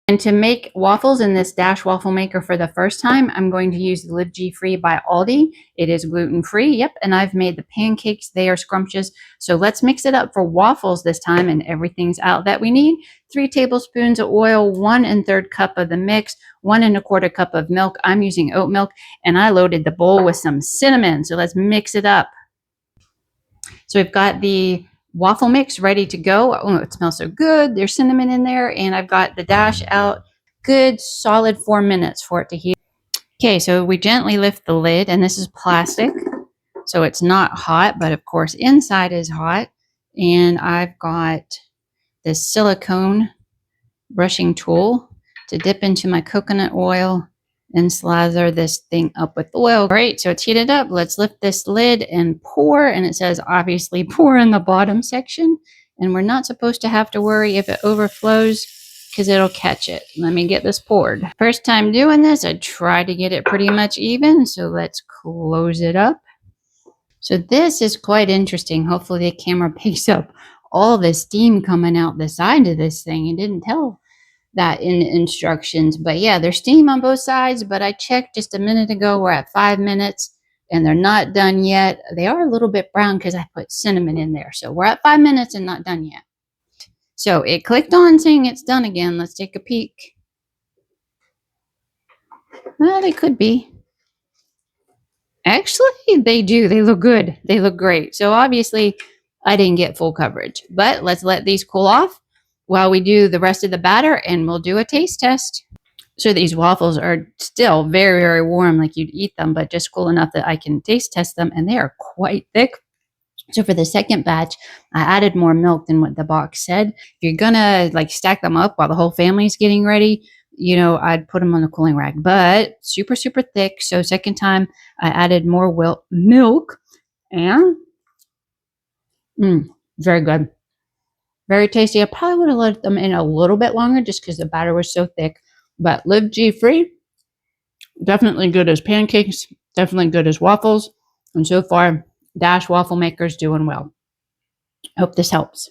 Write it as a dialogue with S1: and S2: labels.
S1: And to make waffles in this Dash waffle maker for the first time, I'm going to use the Live G Free by Aldi. It is gluten-free, yep, and I've made the pancakes. They are scrumptious. So let's mix it up for waffles this time, and everything's out that we need. 3 tablespoons of oil, 1 1/3 cup of the mix, 1 1/4 cup of milk. I'm using oat milk, and I loaded the bowl with some cinnamon. So let's mix it up. So we've got the waffle mix ready to go. Oh, it smells so good. There's cinnamon in there, and I've got the Dash out. Good solid 4 minutes for it to heat. Okay, so we gently lift the lid, and this is plastic, so it's not hot, but of course inside is hot. And I've got this silicone brushing tool to dip into my coconut oil and slather this thing up with oil. Great, so it's heated up. Let's lift this lid and pour, and it says obviously pour in the bottom section, and we're not supposed to have to worry if it overflows because it'll catch it. Let me get this poured. First time doing this, I try to get it pretty much even, so let's close it up. So this is quite interesting. Hopefully the camera picks up all the steam coming out the side of this thing. It didn't tell that in the instructions, but yeah, there's steam on both sides, but I checked just a minute ago. We're at 5 minutes and they're not done yet. They are a little bit brown because I put cinnamon in there. So we're at 5 minutes and not done yet. So it clicked on saying it's done again. Let's take a peek. Well, they could be. Actually, they do. They look good. They look great. So obviously I didn't get full coverage, but let's let these cool off while we do the rest of the batter, and we'll do a taste test. So these waffles are still very, very warm, like you'd eat them, but just cool enough that I can taste test them, and they are quite thick. So for the second batch, I added more milk than what the box said. If you're gonna like stack them up while the whole family's getting ready, you know, I'd put them on the cooling rack, but super, super thick. So second time I added more milk, and very good. Very tasty. I probably would have let them in a little bit longer just because the batter was so thick. But Live G Free, definitely good as pancakes, definitely good as waffles. And so far, Dash waffle maker's doing well. Hope this helps.